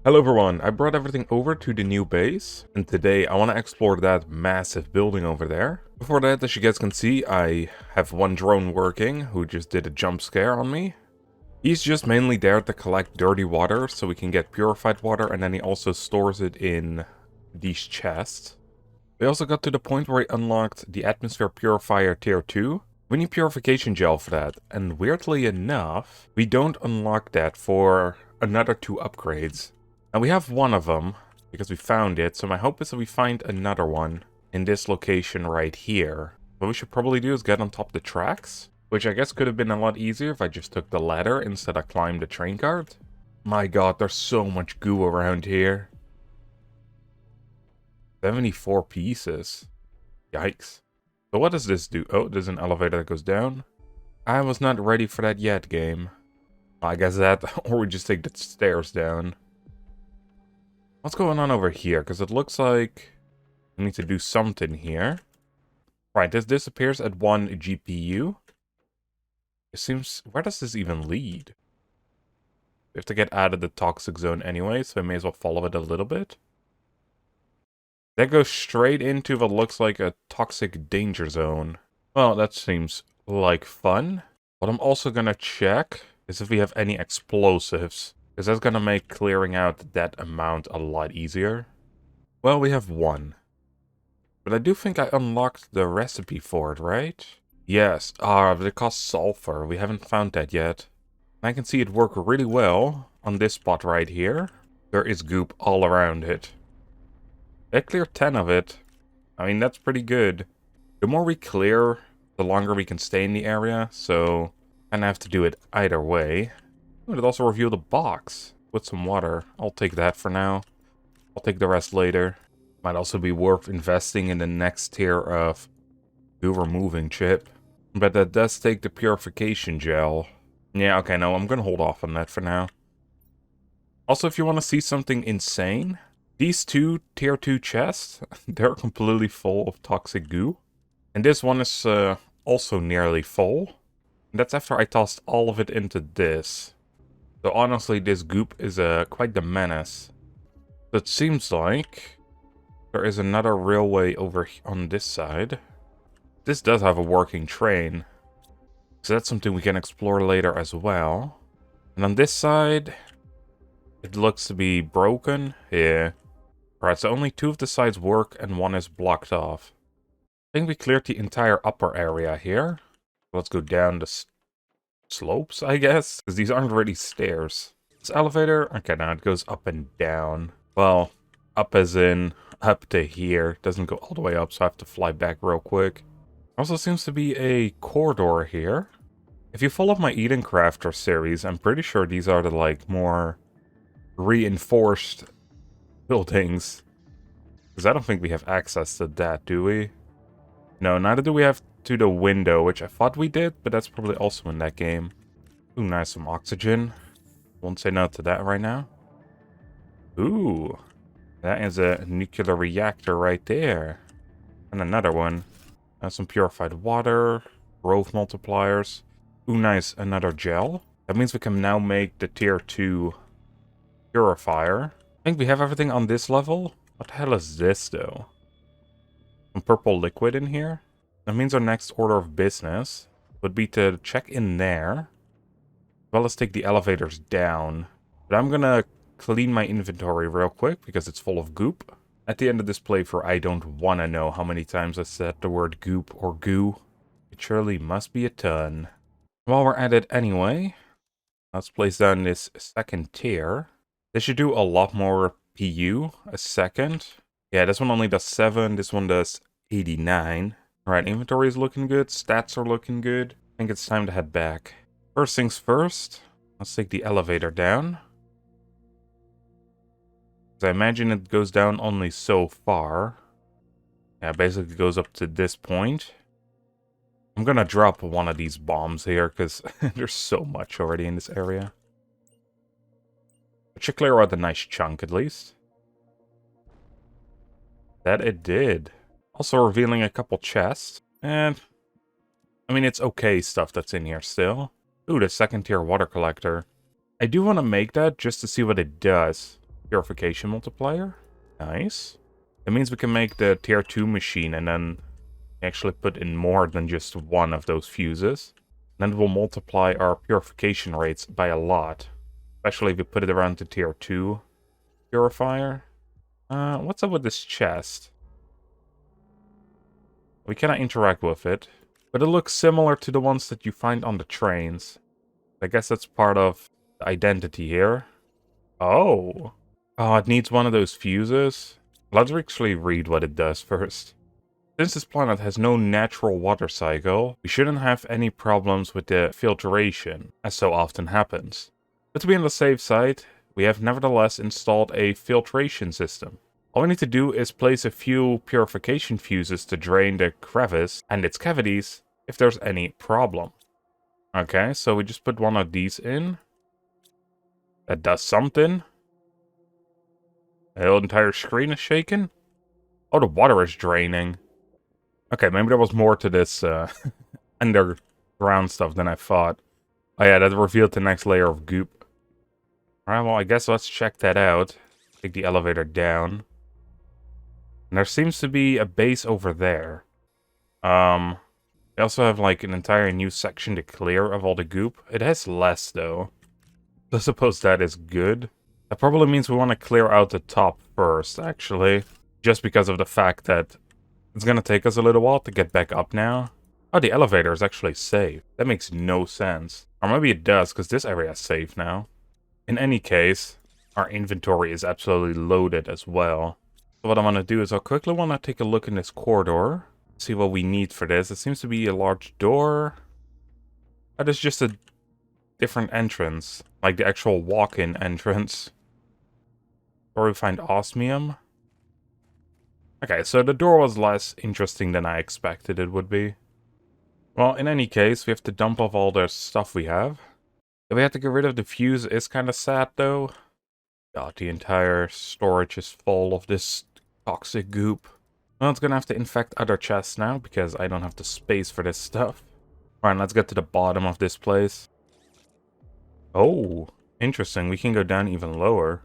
Hello everyone, I brought everything over to the new base, and today I want to explore that massive building over there. Before that, as you guys can see, I have one drone working who just did a jump scare on me. He's just mainly there to collect dirty water so we can get purified water, and then he also stores it in these chests. We also got to the point where he unlocked the atmosphere purifier tier 2. We need purification gel for that, and weirdly enough, we don't unlock that for another 2 upgrades. Now we have one of them, because we found it, so my hope is that we find another one in this location right here. What we should probably do is get on top of the tracks, which I guess could have been a lot easier if I just took the ladder instead of climbed the train cart. My god, there's so much goo around here. 74 pieces. Yikes. So what does this do? Oh, there's an elevator that goes down. I was not ready for that yet, game. I guess that, or we just take the stairs down. What's going on over here? Because it looks like we need to do something here. Right, this disappears at 1 GPU. It seems... Where does this even lead? We have to get out of the toxic zone anyway, so I may as well follow it a little bit. That goes straight into what looks like a toxic danger zone. Well, that seems like fun. What I'm also gonna check is if we have any explosives, because that's gonna make clearing out that amount a lot easier. Well, we have one. But I do think I unlocked the recipe for it, right? Yes. But it costs sulfur. We haven't found that yet. And I can see it work really well on this spot right here. There is goop all around it. I cleared 10 of it. I mean, that's pretty good. The more we clear, the longer we can stay in the area, so I have to do it either way. It also revealed a box with some water. I'll take that for now. I'll take the rest later. Might also be worth investing in the next tier of goo removing chip. But that does take the purification gel. Yeah, okay, no, I'm gonna hold off on that for now. Also, if you want to see something insane, these 2 tier 2 chests, they're completely full of toxic goo. And this one is also nearly full. And that's after I tossed all of it into this. So honestly, this goop is quite the menace. So it seems like there is another railway over on this side. This does have a working train. So that's something we can explore later as well. And on this side, it looks to be broken. Yeah. Alright, so only 2 of the sides work and 1 is blocked off. I think we cleared the entire upper area here. Let's go down the slopes, I guess, because these aren't really stairs. This elevator, okay, now it goes up and down. Well, up as in up to here. It doesn't go all the way up, so I have to fly back real quick. Also seems to be a corridor here. If you follow my Eden Crafter series, I'm pretty sure these are the, like, more reinforced buildings. Because I don't think we have access to that, do we? No, neither do we have to the window, which I thought we did, but that's probably also in that game. Ooh, nice, some oxygen. Won't say no to that right now. Ooh, that is a nuclear reactor right there. And another one. Some purified water, growth multipliers. Ooh, nice, another gel. That means we can now make the tier 2 purifier. I think we have everything on this level. What the hell is this, though? Some purple liquid in here? That means our next order of business would be to check in there. Well, let's take the elevators down. But I'm gonna clean my inventory real quick because it's full of goop. At the end of this playthrough, I don't want to know how many times I said the word goop or goo. It surely must be a ton. While we're at it anyway, let's place down this second tier. This should do a lot more PU a second. Yeah, this one only does 7, this one does 89. Alright, inventory is looking good, stats are looking good. I think it's time to head back. First things first, let's take the elevator down. I imagine it goes down only so far. Yeah, basically it goes up to this point. I'm gonna drop one of these bombs here, because there's so much already in this area. It should clear out a nice chunk, at least. That it did. Also revealing a couple chests. And, I mean, it's okay stuff that's in here still. Ooh, the second tier water collector. I do want to make that just to see what it does. purification multiplier. Nice. It means we can make the tier 2 machine and then actually put in more than just one of those fuses. Then it will multiply our purification rates by a lot. Especially if you put it around the tier 2 purifier. What's up with this chest? We cannot interact with it. But it looks similar to the ones that you find on the trains. I guess that's part of the identity here. Oh. Oh, it needs one of those fuses. Let's actually read what it does first. Since this planet has no natural water cycle, we shouldn't have any problems with the filtration, as so often happens. But to be on the safe side, we have nevertheless installed a filtration system. All we need to do is place a few purification fuses to drain the crevice and its cavities if there's any problem. Okay, so we just put one of these in. That does something. The whole entire screen is shaking. Oh, the water is draining. Okay, maybe there was more to this underground stuff than I thought. Oh yeah, that revealed the next layer of goop. Alright, well, I guess let's check that out. Take the elevator down. And there seems to be a base over there. They also have like an entire new section to clear of all the goop. It has less though. So I suppose that is good. That probably means we want to clear out the top first, actually. Just because of the fact that it's gonna take us a little while to get back up now. Oh, the elevator is actually safe. That makes no sense. Or maybe it does, because this area is safe now. In any case, our inventory is absolutely loaded as well. So what I want to do is I'll quickly want to take a look in this corridor. See what we need for this. It seems to be a large door. That is just a different entrance. Like the actual walk-in entrance. Where we find osmium. Okay, so the door was less interesting than I expected it would be. Well, in any case, we have to dump off all the stuff we have. If we have to get rid of the fuse is kind of sad though. God, the entire storage is full of this toxic goop. Well, it's gonna have to infect other chests now, because I don't have the space for this stuff. Alright, let's get to the bottom of this place. Oh, interesting. We can go down even lower.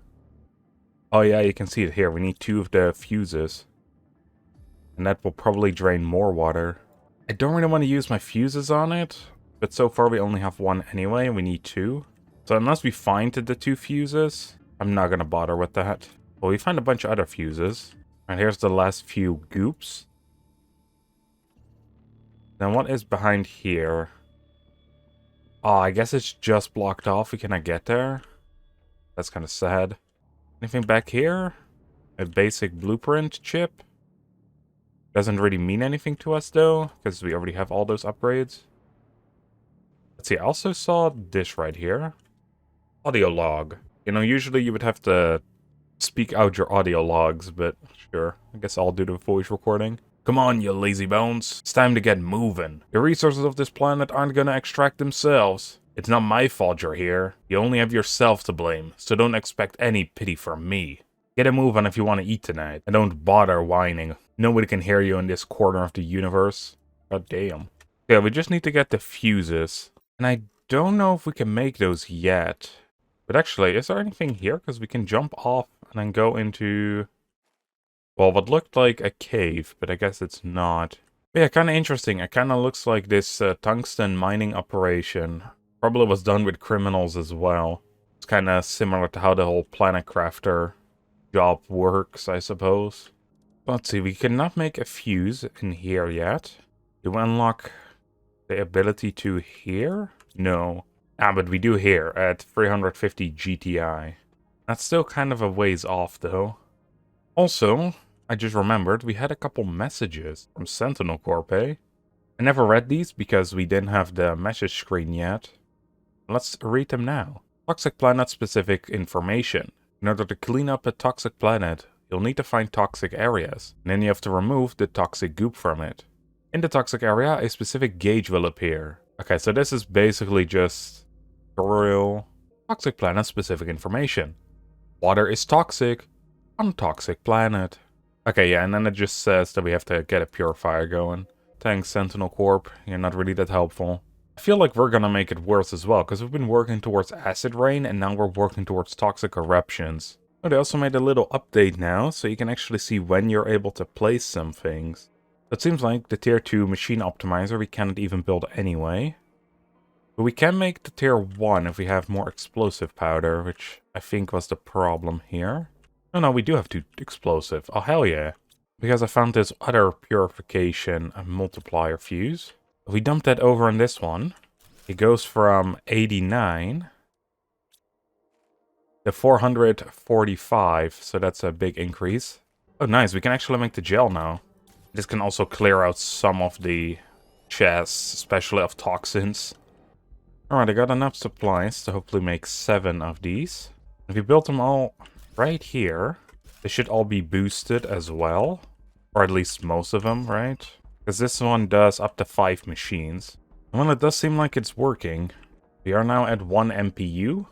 Oh yeah, you can see it here. We need 2 of the fuses. And that will probably drain more water. I don't really want to use my fuses on it, but so far we only have 1 anyway, and we need 2. So unless we find the 2 fuses, I'm not gonna bother with that. Well, we find a bunch of other fuses. And here's the last few goops. Then what is behind here? Oh, I guess it's just blocked off. We cannot get there. That's kind of sad. Anything back here? A basic blueprint chip? Doesn't really mean anything to us though, because we already have all those upgrades. Let's see, I also saw this right here. Audio log. You know, usually you would have to speak out your audio logs, but sure. I guess I'll do the voice recording. Come on, you lazy bones. It's time to get moving. The resources of this planet aren't gonna extract themselves. It's not my fault you're here. You only have yourself to blame, so don't expect any pity from me. Get a move on if you want to eat tonight, and don't bother whining. Nobody can hear you in this corner of the universe. God damn. Yeah, we just need to get the fuses. And I don't know if we can make those yet. But actually, is there anything here? Because we can jump off and then go into... well, what looked like a cave, but I guess it's not. But yeah, kind of interesting. It kind of looks like this tungsten mining operation probably was done with criminals as well. It's kind of similar to how the whole Planet Crafter job works, I suppose. Let's see, we cannot make a fuse in here yet. Do we unlock the ability to here? No. Ah, but we do here at 350 GTI. That's still kind of a ways off, though. Also, I just remembered we had a couple messages from Sentinel Corp, eh? I never read these because we didn't have the message screen yet. Let's read them now. Toxic planet-specific information. In order to clean up a toxic planet, you'll need to find toxic areas, and then you have to remove the toxic goop from it. In the toxic area, a specific gauge will appear. Okay, so this is basically just tutorial. Toxic planet-specific information. Water is toxic on toxic planet. Okay, yeah, and then it just says that we have to get a purifier going. Thanks, Sentinel Corp. You're not really that helpful. I feel like we're gonna make it worse as well, because we've been working towards acid rain, and now we're working towards toxic eruptions. Oh, they also made a little update now, so you can actually see when you're able to place some things. So it seems like the tier 2 machine optimizer we cannot even build anyway. But we can make the tier 1 if we have more explosive powder, which I think was the problem here. Oh no, we do have 2 explosive. Oh hell yeah. Because I found this other purification multiplier fuse. If we dump that over on this one, it goes from 89 to 445, so that's a big increase. Oh nice, we can actually make the gel now. This can also clear out some of the chests, especially of toxins. Alright, I got enough supplies to hopefully make 7 of these. If we build them all right here, they should all be boosted as well. Or at least most of them, right? Because this one does up to 5 machines. And well, it does seem like it's working. We are now at 1 MPU.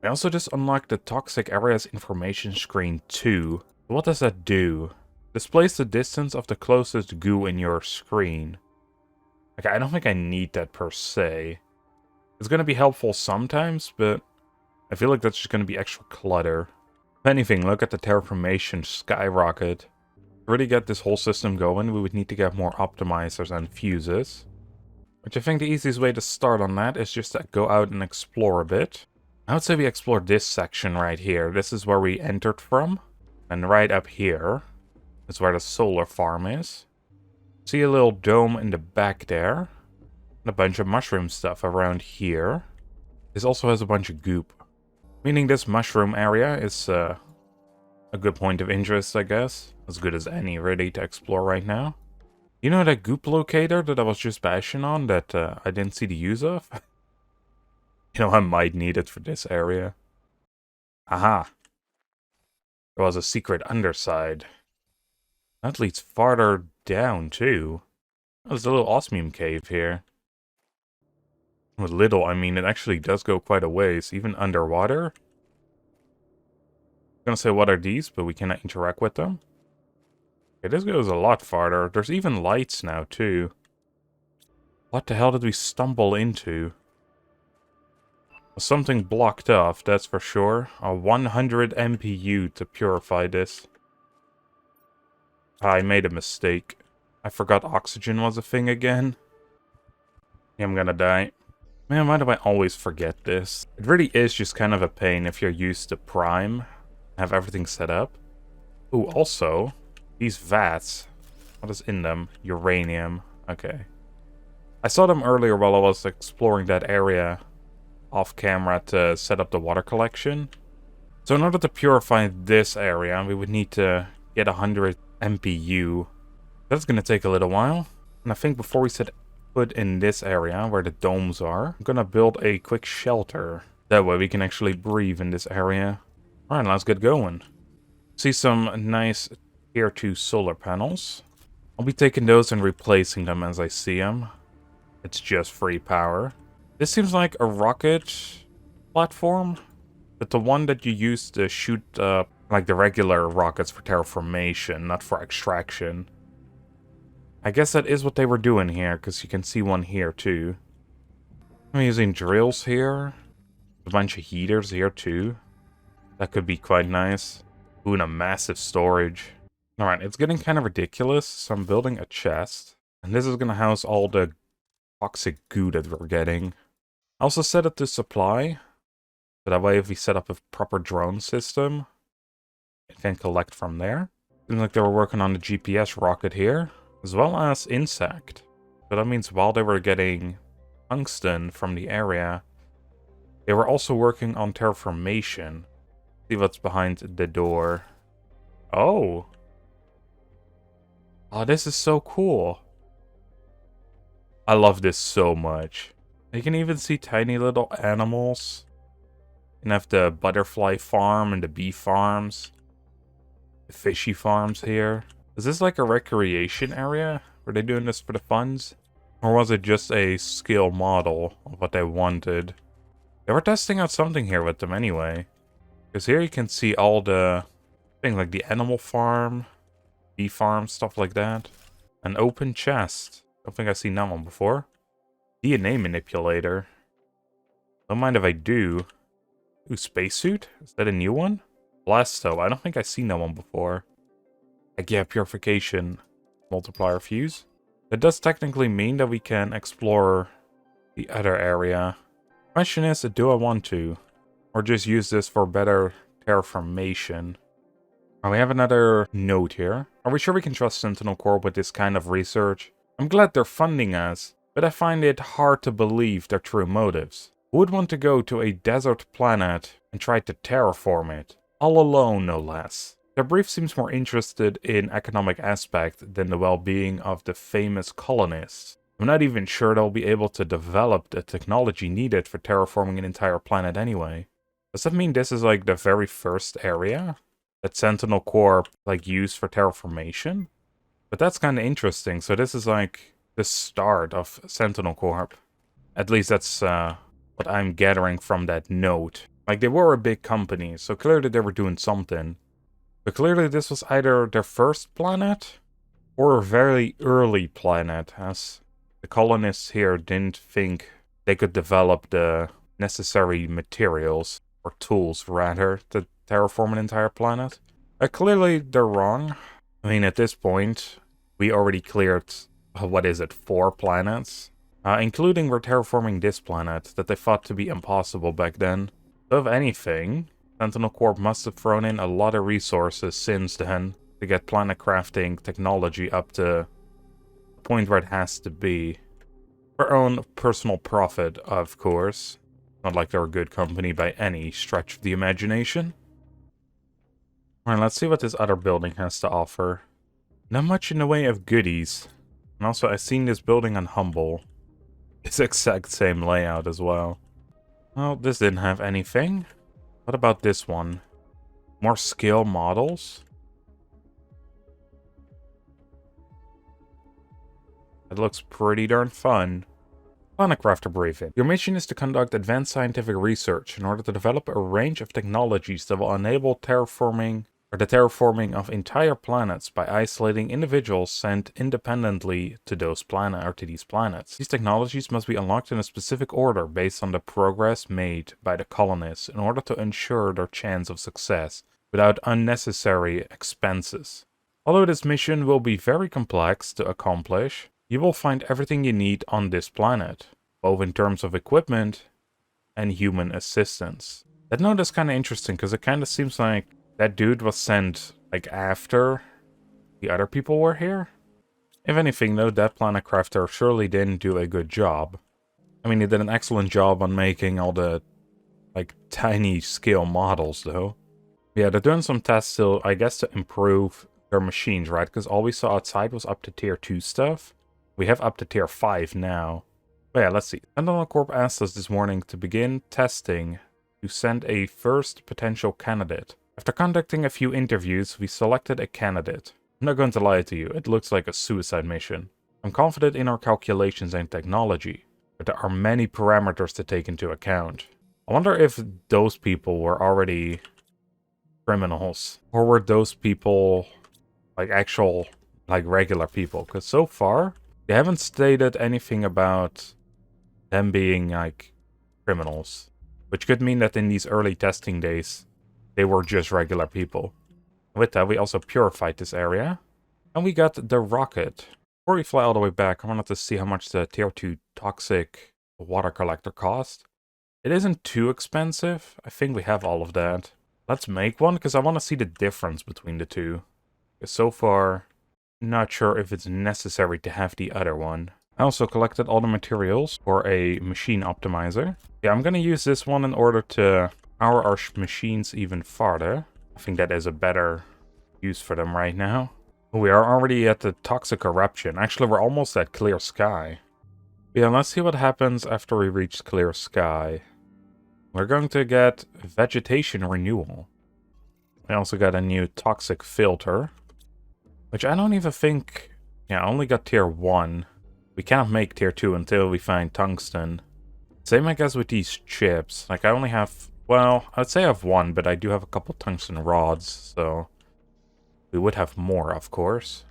I also just unlocked the Toxic Areas Information Screen 2. What does that do? Displays the distance of the closest goo in your screen. Okay, I don't think I need that per se. It's going to be helpful sometimes, but I feel like that's just going to be extra clutter. If anything, look at the terraformation skyrocket. To really get this whole system going, we would need to get more optimizers and fuses. Which I think the easiest way to start on that is just to go out and explore a bit. I would say we explore this section right here. This is where we entered from. And right up here is where the solar farm is. See a little dome in the back there. And a bunch of mushroom stuff around here. This also has a bunch of goop. Meaning this mushroom area is a good point of interest, I guess. As good as any, really, to explore right now. You know that goop locator that I was just bashing on that I didn't see the use of? You know, I might need it for this area. Aha. There was a secret underside. That leads farther down, too. There's a little osmium cave here. With little, I mean, it actually does go quite a ways, even underwater. I'm gonna say what are these, but we cannot interact with them. Okay, this goes a lot farther. There's even lights now, too. What the hell did we stumble into? Something blocked off, that's for sure. A 100 MPU to purify this. I made a mistake. I forgot oxygen was a thing again. Yeah, I'm gonna die. Man, why do I always forget this? It really is just kind of a pain if you're used to Prime. Have everything set up. Ooh, also, these vats. What is in them? Uranium. Okay. I saw them earlier while I was exploring that area off camera to set up the water collection. So in order to purify this area, we would need to get 100 MPU. That's going to take a little while. And I think before we set foot in this area where the domes are, I'm going to build a quick shelter. That way we can actually breathe in this area. Alright, let's get going. See some nice tier 2 solar panels. I'll be taking those and replacing them as I see them. It's just free power. This seems like a rocket platform, but the one that you use to shoot like the regular rockets for terraformation, not for extraction. I guess that is what they were doing here, because you can see one here too. I'm using drills here. A bunch of heaters here too. That could be quite nice. Ooh, and a massive storage. Alright, it's getting kind of ridiculous, so I'm building a chest. And this is going to house all the toxic goo that we're getting. I also set it to supply. So that way if we set up a proper drone system, it can collect from there. Seems like they were working on the GPS rocket here, as well as insect. So that means while they were getting tungsten from the area, they were also working on terraformation. See what's behind the door. Oh. Oh, this is so cool. I love this so much. You can even see tiny little animals. You can have the butterfly farm and the bee farms. The fishy farms here. Is this like a recreation area? Were they doing this for the funds? Or was it just a skill model of what they wanted? They were testing out something here with them anyway. Because here you can see all the things like the animal farm, bee farm, stuff like that. An open chest. Don't think I've seen that one before. DNA manipulator. Don't mind if I do. Ooh, spacesuit? Is that a new one? Blasto. I don't think I've seen that one before. Like, yeah, purification. Multiplier fuse. That does technically mean that we can explore the other area. Question is, do I want to? Or just use this for better terraformation? Oh, we have another note here. Are we sure we can trust Sentinel Corp with this kind of research? I'm glad they're funding us, but I find it hard to believe their true motives. Who would want to go to a desert planet and try to terraform it? All alone, no less. Their brief seems more interested in economic aspect than the well-being of the famous colonists. I'm not even sure they'll be able to develop the technology needed for terraforming an entire planet anyway. Does that mean this is like the very first area that Sentinel Corp like used for terraformation? But that's kind of interesting. So this is like the start of Sentinel Corp. At least that's what I'm gathering from that note. Like, they were a big company, so clearly they were doing something. But clearly this was either their first planet or a very early planet, as the colonists here didn't think they could develop the necessary materials, or tools rather, to terraform an entire planet. Clearly they're wrong. I mean, at this point, we already cleared, what is it, 4 planets? Including we're terraforming this planet that they thought to be impossible back then. So if anything, Sentinel Corp must have thrown in a lot of resources since then to get planet crafting technology up to the point where it has to be. For their own personal profit, of course. Not like they're a good company by any stretch of the imagination. Alright, let's see what this other building has to offer. Not much in the way of goodies. And also, I've seen this building on Humble. It's the exact same layout as well. Well, this didn't have anything. What about this one? More scale models? It looks pretty darn fun. Planet Crafter briefing. Your mission is to conduct advanced scientific research in order to develop a range of technologies that will enable terraforming or the terraforming of entire planets by isolating individuals sent independently to those these planets. These technologies must be unlocked in a specific order based on the progress made by the colonists in order to ensure their chance of success without unnecessary expenses. Although this mission will be very complex to accomplish, you will find everything you need on this planet, both in terms of equipment and human assistance. That note is kind of interesting because it kind of seems like that dude was sent like after the other people were here. If anything though, that planet crafter surely didn't do a good job. I mean, he did an excellent job on making all the like tiny scale models though. Yeah, they're doing some tests still, I guess, to improve their machines, right? Because all we saw outside was up to tier 2 stuff. We have up to tier 5 now. But yeah, let's see. Sentinel Corp asked us this morning to begin testing to send a first potential candidate. After conducting a few interviews, we selected a candidate. I'm not going to lie to you, it looks like a suicide mission. I'm confident in our calculations and technology, but there are many parameters to take into account. I wonder if those people were already criminals, or were those people like actual, like regular people? Because so far, they haven't stated anything about them being like criminals, which could mean that in these early testing days, they were just regular people. With that, we also purified this area. And we got the rocket. Before we fly all the way back, I wanted to see how much the tier 2 toxic water collector cost. It isn't too expensive. I think we have all of that. Let's make one, because I want to see the difference between the two. Because so far, not sure if it's necessary to have the other one. I also collected all the materials for a machine optimizer. Yeah, I'm going to use this one in order to power our machines even farther. I think that is a better use for them right now. We are already at the toxic eruption. Actually, we're almost at clear sky. Yeah, let's see what happens after we reach clear sky. We're going to get vegetation renewal. We also got a new toxic filter, which I don't even think... Yeah, I only got tier 1. We can't make tier 2 until we find tungsten. Same, I guess, with these chips. Like, I only have... Well, I'd say I have 1, but I do have a couple tungsten rods, so... We would have more, of course.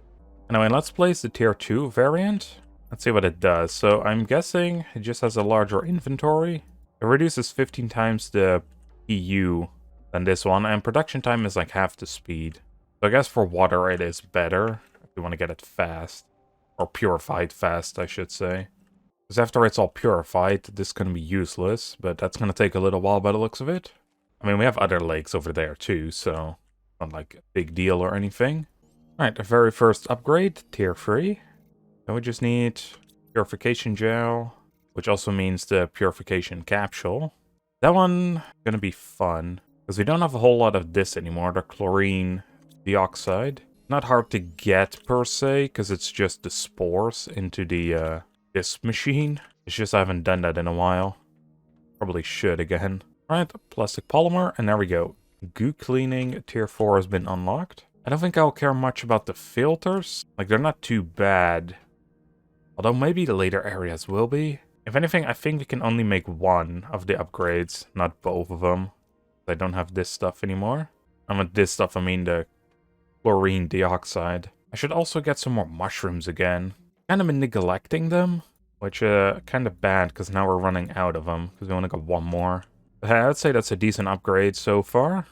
Anyway, let's place the tier 2 variant. Let's see what it does. So, I'm guessing it just has a larger inventory. It reduces 15 times the PU than this one, and production time is like half the speed. So I guess for water it is better if you want to get it fast. Or purified fast, I should say. Because after it's all purified, this is going to be useless, but that's going to take a little while by the looks of it. I mean, we have other lakes over there too, so not like a big deal or anything. Alright, the very first upgrade, tier 3. Then we just need purification gel, which also means the purification capsule. That one gonna be fun, because we don't have a whole lot of this anymore, the chlorine dioxide. Not hard to get per se, because it's just the spores into the this machine. It's just I haven't done that in a while. Probably should again. Alright, plastic polymer, and there we go. Goo cleaning tier 4 has been unlocked. I don't think I'll care much about the filters. Like, they're not too bad. Although maybe the later areas will be. If anything, I think we can only make one of the upgrades, not both of them. I don't have this stuff anymore. And with this stuff, I mean the chlorine dioxide. I should also get some more mushrooms again. Kind of been neglecting them, which kind of bad because now we're running out of them because we only got one more. I'd say that's a decent upgrade so far.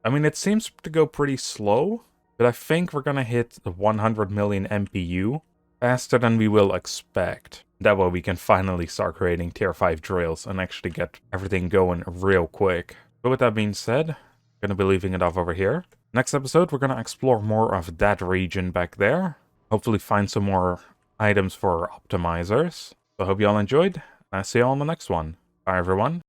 I mean, it seems to go pretty slow, but I think we're gonna hit the 100 million MPU faster than we will expect. That way we can finally start creating tier 5 drills and actually get everything going real quick. But with that being said, I'm gonna be leaving it off over here. Next episode, we're gonna explore more of that region back there. Hopefully find some more items for optimizers. So I hope you all enjoyed, and I'll see you all in the next one. Bye everyone.